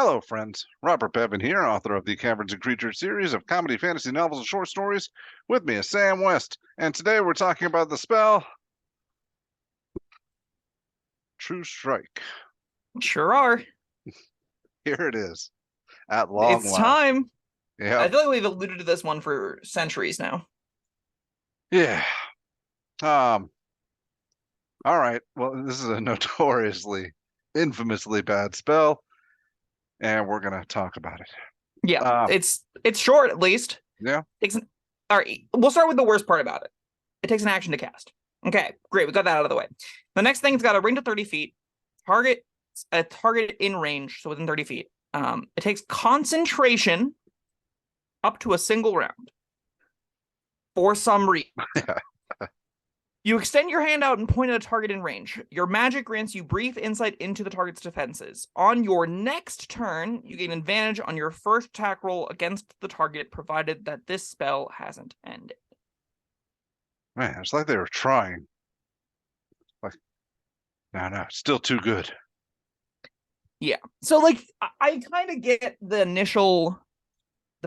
Hello, friends. Robert Bevan here, author of the Caverns Creatures series of comedy, fantasy novels, and short stories. With me is Sam West, and today we're talking about the spell True Strike. Sure are. Here it is, at long It's last. time. Yeah, I feel like we've alluded to this one for centuries now. yeah. All right. Well, this is a notoriously, infamously bad spell, and we're gonna talk about it. Yeah, it's short at least. Yeah. All right, we'll start with the worst part about it. It takes an action to cast. Okay, great. We got that out of the way. The next thing's got a ring to 30 feet. A target in range, so within 30 feet. It takes concentration up to a single round. For some reason. You extend your hand out and point at a target in range. Your magic grants you brief insight into the target's defenses. On your next turn, you gain advantage on your first attack roll against the target, provided that this spell hasn't ended. Man, it's like they were trying. Like, no, still too good. Yeah. So, like, I kind of get the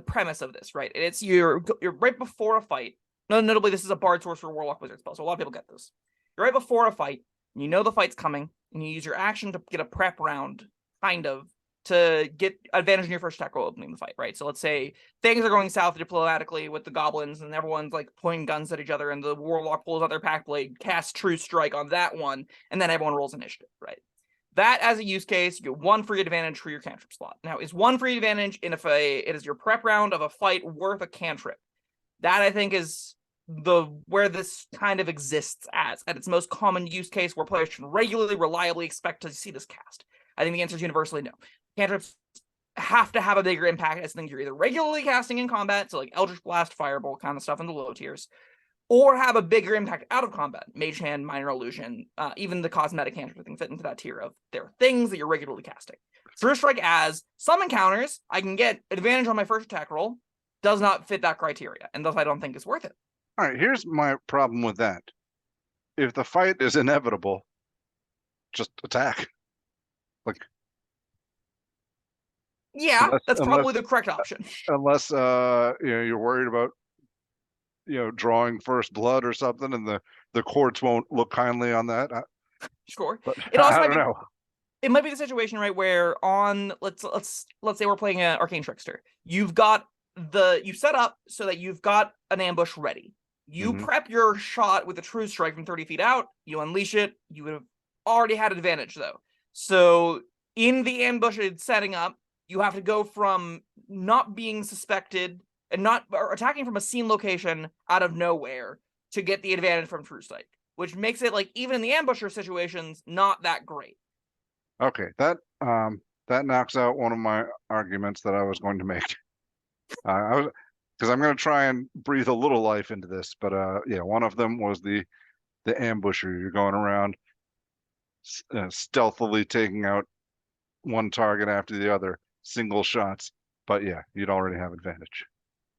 premise of this, right? It's you're right before a fight. Notably, this is a Bard, Sorcerer, Warlock, Wizard spell, so a lot of people get this. You're right before a fight, and you know the fight's coming, and you use your action to get a prep round, kind of, to get advantage in your first attack roll opening the fight, right? So let's say things are going south diplomatically with the goblins, and everyone's like pointing guns at each other, and the Warlock pulls out their pack blade, casts True Strike on that one, and then everyone rolls initiative, right? That, as a use case, you get one free advantage for your cantrip slot. Now, is one free advantage if it is your prep round of a fight worth a cantrip? That, I think, is where this kind of exists at its most common use case, where players can regularly, reliably expect to see this cast. I think the answer is universally no. Cantrips have to have a bigger impact as things you're either regularly casting in combat, so like Eldritch Blast, Firebolt kind of stuff in the low tiers, or have a bigger impact out of combat. Mage Hand, Minor Illusion, even the cosmetic cantrips, I think, fit into that tier of there are things that you're regularly casting. True Strike, as some encounters, I can get advantage on my first attack roll, does not fit that criteria, and thus I don't think it's worth it. All right, here's my problem with that. If the fight is inevitable, just attack. Yeah, that's probably the correct option. Unless you're worried about drawing first blood or something, and the courts won't look kindly on that. Sure. But it also I don't know. It might be the situation, right, where let's say we're playing an Arcane Trickster. You set up so that you've got an ambush ready. You prep your shot with a True Strike from 30 feet out, you unleash it, you would have already had advantage, though. So in the ambush it's setting up, you have to go from not being suspected and or attacking from a seen location out of nowhere to get the advantage from True Strike, which makes it, like, even in the ambusher situations, not that great. Okay, that knocks out one of my arguments that I was going to make. Because I'm going to try and breathe a little life into this, but one of them was the ambusher. You're going around stealthily taking out one target after the other, single shots. But yeah, you'd already have advantage.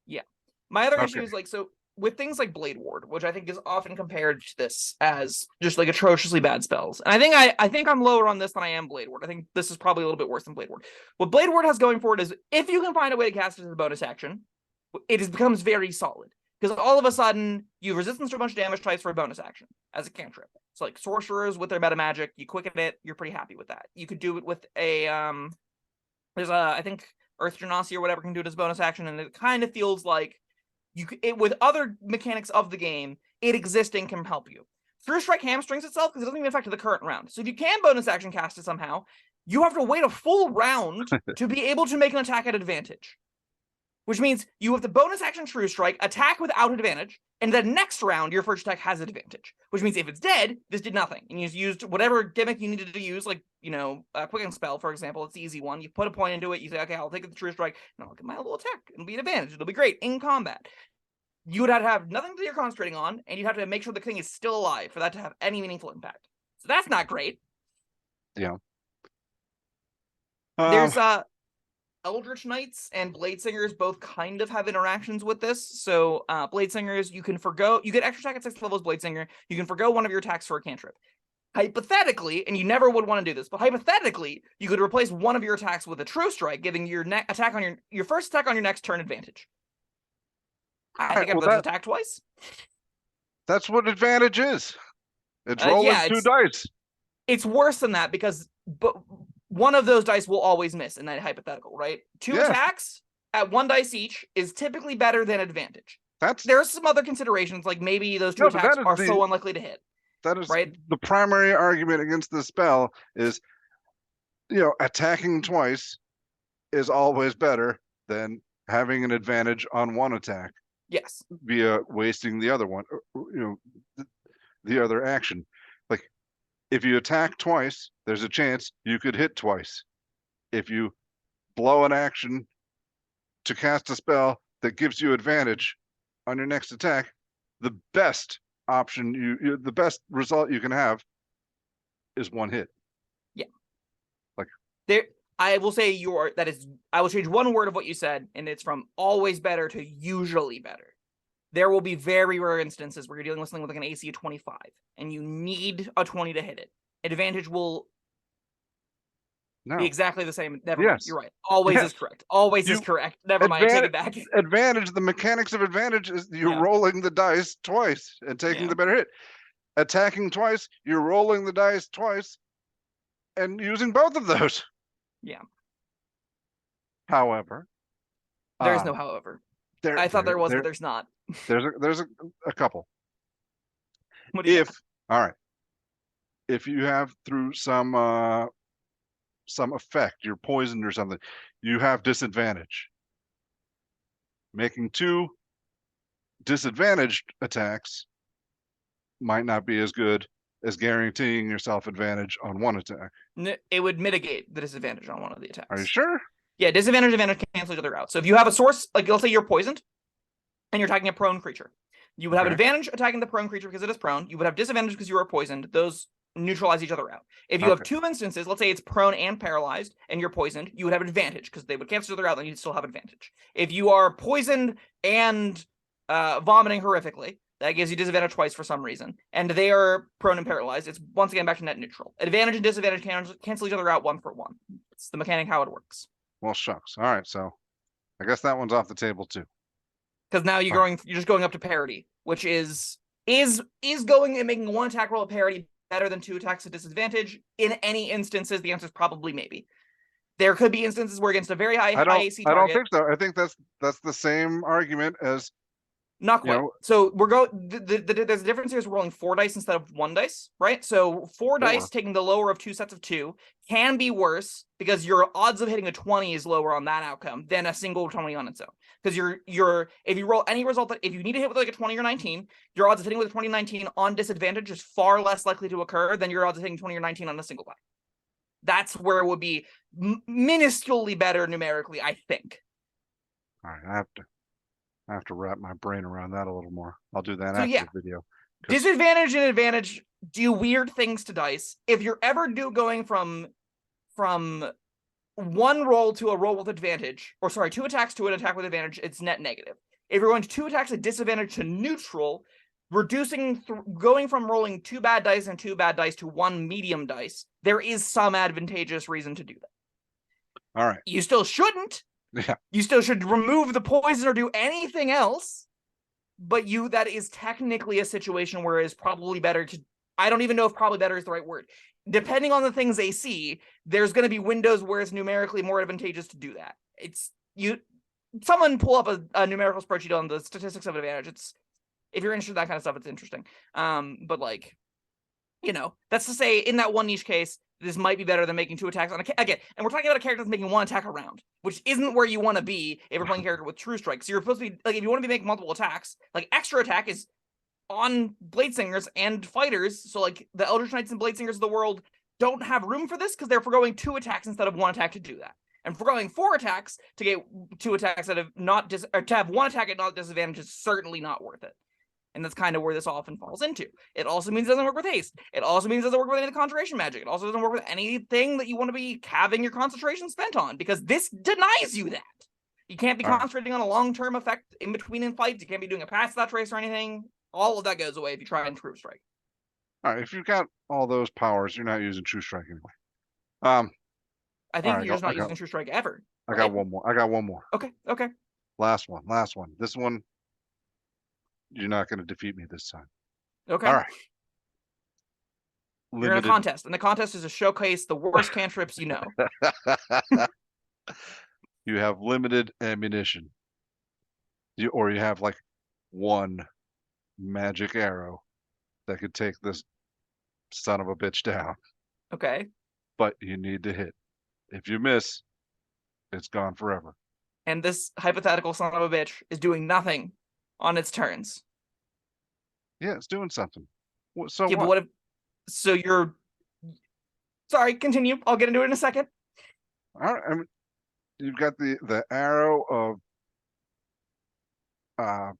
Yeah. My other issue is, like, so with things like Blade Ward, which I think is often compared to this as just like atrociously bad spells. And I think I'm lower on this than I am Blade Ward. I think this is probably a little bit worse than Blade Ward. What Blade Ward has going for it is, if you can find a way to cast it as a bonus action, it becomes very solid. Because all of a sudden, you have resistance to a bunch of damage types for a bonus action as a cantrip. So, like, sorcerers with their meta magic, you quicken it, you're pretty happy with that. You could do it with I think Earth Genasi or whatever can do it as a bonus action, and it kind of feels like with other mechanics of the game, it existing can help you. True Strike hamstrings itself because it doesn't even affect the current round. So if you can bonus action cast it somehow, you have to wait a full round to be able to make an attack at advantage. Which means you have the bonus action True Strike, attack without advantage, and the next round, your first attack has advantage. Which means if it's dead, this did nothing. And you used whatever gimmick you needed to use, like, a Quicken Spell, for example. It's the easy one. You put a point into it, you say, okay, I'll take the True Strike, and I'll get my little attack. It'll be an advantage. It'll be great in combat. You would have to have nothing that you're concentrating on, and you'd have to make sure the thing is still alive for that to have any meaningful impact. So that's not great. Yeah. There's Eldritch Knights and Blade Singers both kind of have interactions with this. So Blade Singers, you get extra attack at 6th level as Blade Singer. You can forgo one of your attacks for a cantrip. hypothetically, and you never would want to do this, but hypothetically, you could replace one of your attacks with a True Strike, giving your attack on your first attack on your next turn advantage. I think I've just attacked twice. That's what advantage is. It's rolling two dice. It's worse than that because one of those dice will always miss in that hypothetical, right? Two attacks at one dice each is typically better than advantage. There are some other considerations, like maybe those two attacks are so unlikely to hit. That is right. The primary argument against the spell is, attacking twice is always better than having an advantage on one attack. Yes. Via wasting the other one, the other action. Like, if you attack twice, there's a chance you could hit twice. If you blow an action to cast a spell that gives you advantage on your next attack, the best option the best result you can have is one hit. Yeah. Like, there, I will say I will change one word of what you said, and it's from always better to usually better. There will be very rare instances where you're dealing with something with like an AC of 25 and you need a 20 to hit it. Advantage will be exactly the same. Never mind. You're right. Always is correct. Always is correct. Never mind. I take it back. Advantage, the mechanics of advantage is you're rolling the dice twice and taking the better hit. Attacking twice, you're rolling the dice twice and using both of those. Yeah. However, there's no however. I thought there was, but there's not. There's a couple. What do you got? All right. If you have through some effect, you're poisoned or something, you have disadvantage. Making two disadvantaged attacks might not be as good as guaranteeing yourself advantage on one attack. It would mitigate the disadvantage on one of the attacks. Are you sure? Yeah, disadvantage and advantage cancel each other out. So if you have a source, like let's say you're poisoned and you're attacking a prone creature, you would have advantage attacking the prone creature because it is prone. You would have disadvantage because you are poisoned. Those neutralize each other out. If you have two instances, let's say it's prone and paralyzed and you're poisoned, you would have advantage because they would cancel each other out and you'd still have advantage. If you are poisoned and vomiting horrifically, that gives you disadvantage twice for some reason, and they are prone and paralyzed, it's once again back to net neutral. Advantage and disadvantage cancel each other out one for one. It's the mechanic how it works. Well, shucks. All right, so I guess that one's off the table too. Because now you're just going up to parity, which is going and making one attack roll at parity better than two attacks at disadvantage. In any instances, the answer is probably maybe. There could be instances where against a very high AC target. I don't think so. I think that's the same argument as. Not quite. So we're there's a difference here is we're rolling 4 dice instead of 1 dice, right? So 4 dice taking the lower of 2 sets of 2 can be worse because your odds of hitting a 20 is lower on that outcome than a single 20 on its own. Because if you roll any result if you need to hit with like a 20 or 19, your odds of hitting with a 20 or 19 on disadvantage is far less likely to occur than your odds of hitting 20 or 19 on a single die. That's where it would be minusculely better numerically, I think. All right, I have to wrap my brain around that a little more. I'll do that after the video. Disadvantage and advantage do weird things to dice. If you're ever going from one roll to a roll with advantage, or sorry, 2 attacks to an attack with advantage, it's net negative. If you're going to 2 attacks at disadvantage to neutral, going from rolling 2 bad dice and 2 bad dice to 1 medium dice, there is some advantageous reason to do that. All right. You still shouldn't. Yeah. You still should remove the poison or do anything else, but that is technically a situation where it's probably better to. I don't even know if probably better is the right word. Depending on the things they see, there's going to be windows where it's numerically more advantageous to do that. Someone pull up a numerical spreadsheet on the statistics of advantage. If you're interested in that kind of stuff, it's interesting. But that's to say, in that one niche case, this might be better than making 2 attacks on again. And we're talking about a character that's making 1 attack a round, which isn't where you want to be if you're playing a character with True Strike. So you're supposed to be if you want to be making multiple attacks, extra attack is on Bladesingers and fighters. So the Eldritch Knights and Bladesingers of the world don't have room for this because they're foregoing 2 attacks instead of 1 attack to do that. And foregoing 4 attacks to get 2 attacks that have to have 1 attack at not disadvantage is certainly not worth it. And that's kind of where this often falls into. It also means it doesn't work with haste. It also means it doesn't work with any of the concentration magic. It also doesn't work with anything that you want to be having your concentration spent on, because this denies you that. You can't be concentrating on a long-term effect in between fights. You can't be doing a pass that trace or anything. All of that goes away if you try and True Strike. All right, if you've got all those powers, you're not using True Strike anyway. I All think right, you're just not using True Strike ever. I Right? got one more. I got one more. Okay. Okay. Last one. This one, you're not going to defeat me this time. Okay. All right. You're in a Limited. contest, and the contest is to showcase the worst cantrips you know. You have limited ammunition. Or you have like one magic arrow that could take this son of a bitch down, Okay. but you need to hit. If you miss, it's gone forever. And this hypothetical son of a bitch is doing nothing on its turns. Yeah, it's doing something. So Yeah, but what if? So you're. Sorry, continue. I'll get into it in a second. All right, I mean, you've got the arrow of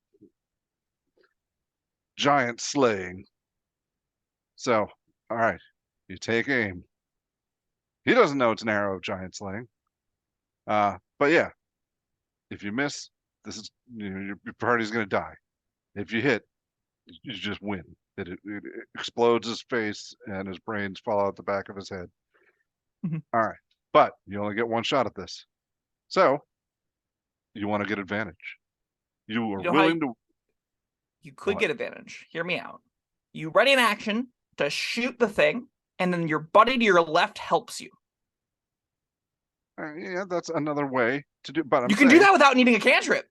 giant slaying. So, all right, you take aim. He doesn't know it's an arrow of giant slaying. But yeah, if you miss, this is your party's gonna die. If you hit, you just win. It explodes his face and his brains fall out the back of his head. Mhm. All right, but you only get one shot at this. So you want to get advantage. You are You know willing to. you could What? get advantage. Hear me out. You ready in action to shoot the thing, and then your buddy to your left helps you. Yeah, that's another way to do. But I'm You can do saying that without needing a cantrip.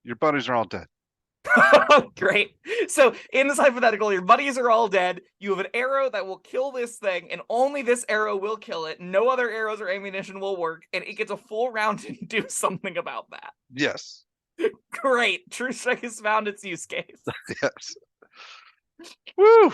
your buddies are all dead. Great. So in this hypothetical, your buddies are all dead. You have an arrow that will kill this thing, and only this arrow will kill it. No other arrows or ammunition will work, and it gets a full round to do something about that. Yes. Great. True Strike has found its use case. Yes. Woo.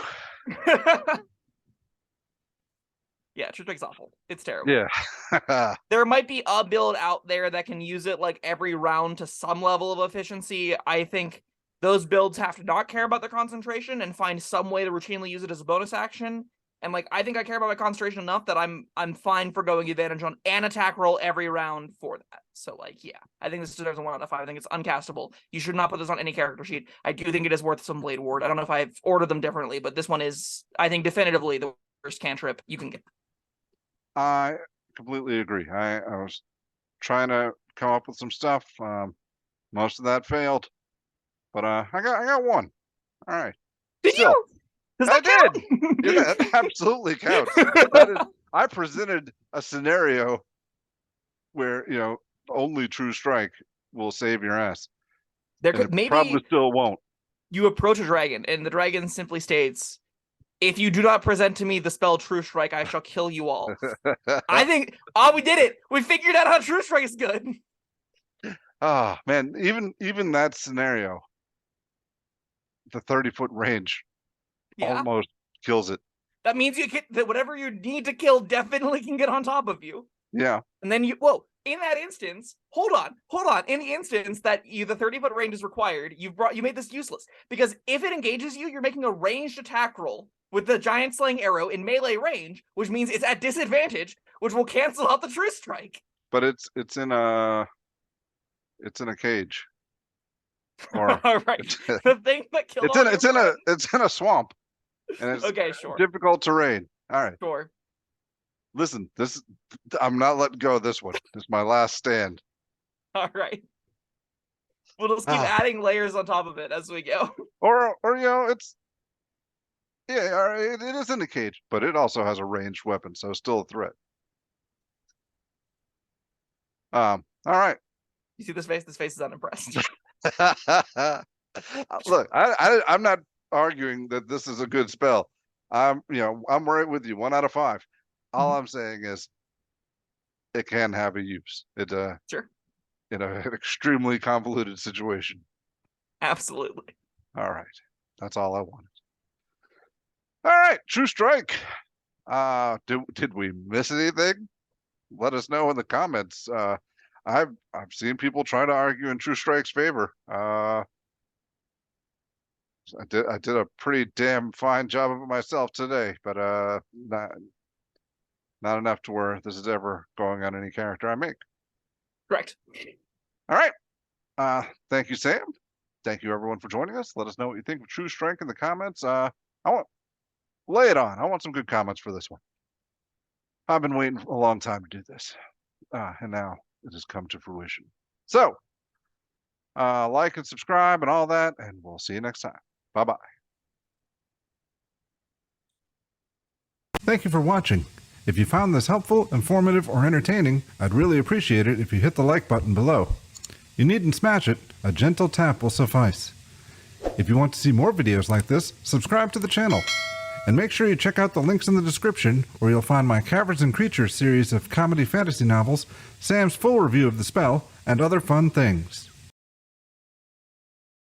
Yeah, True Strike's awful. It's terrible. Yeah. There might be a build out there that can use it like every round to some level of efficiency. I think those builds have to not care about their concentration and find some way to routinely use it as a bonus action. And like I think I care about my concentration enough that I'm fine for going advantage on an attack roll every round for that. So like yeah, I think this deserves a 1 out of 5. I think it's uncastable. You should not put this on any character sheet. I do think it is worth some Blade Ward. I don't know if I've ordered them differently, but this one is I think definitively the worst cantrip you can get. I completely agree. I was trying to come up with some stuff. Most of that failed, but I got one. All right. Did Still, you? Does I that count? did. Yeah, that absolutely counts. That is, I presented a scenario where only True Strike will save your ass, There and could it probably maybe still won't. you approach a dragon, and the dragon simply states, "If you do not present to me the spell True Strike, I shall kill you all." I think, we did it. We figured out how True Strike is good. Ah, man, even that scenario, the 30-foot range Yeah, almost kills it. that means you get that whatever you need to kill definitely can get on top of you. Yeah. And then in that instance, hold on. In the instance that the 30-foot range is required, you made this useless because if it engages you, you're making a ranged attack roll with the giant slaying arrow in melee range, which means it's at disadvantage, which will cancel out the True Strike. But it's in a cage. Or All right, the thing that killed it's in a swamp, and it's okay, sure, difficult terrain. All right. sure. Listen, I'm not letting go of this one. This is my last stand. All right. We'll just keep adding layers on top of it as we go. Or it's it is in the cage, but it also has a ranged weapon, so it's still a threat. All right. You see this face? This face is unimpressed. Look, I'm not arguing that this is a good spell. I'm right with you. 1 out of 5. All I'm saying is it can have a use. It Sure. In an extremely convoluted situation. Absolutely. All right. That's all I wanted. All right, True Strike. Did we miss anything? Let us know in the comments. I've seen people try to argue in True Strike's favor. I did a pretty damn fine job of it myself today, but not enough to where this is ever going on any character I make. Correct. All right. Thank you, Sam. thank you everyone for joining us. Let us know what you think of True Strength in the comments. Lay it on. I want some good comments for this one. I've been waiting a long time to do this, and now it has come to fruition. So, like and subscribe and all that, and we'll see you next time. Bye-bye. Thank you for watching. If you found this helpful, informative, or entertaining, I'd really appreciate it if you hit the like button below. You needn't smash it, a gentle tap will suffice. If you want to see more videos like this, subscribe to the channel. And make sure you check out the links in the description where you'll find my Caverns and Creatures series of comedy fantasy novels, Sam's full review of The Spell, and other fun things.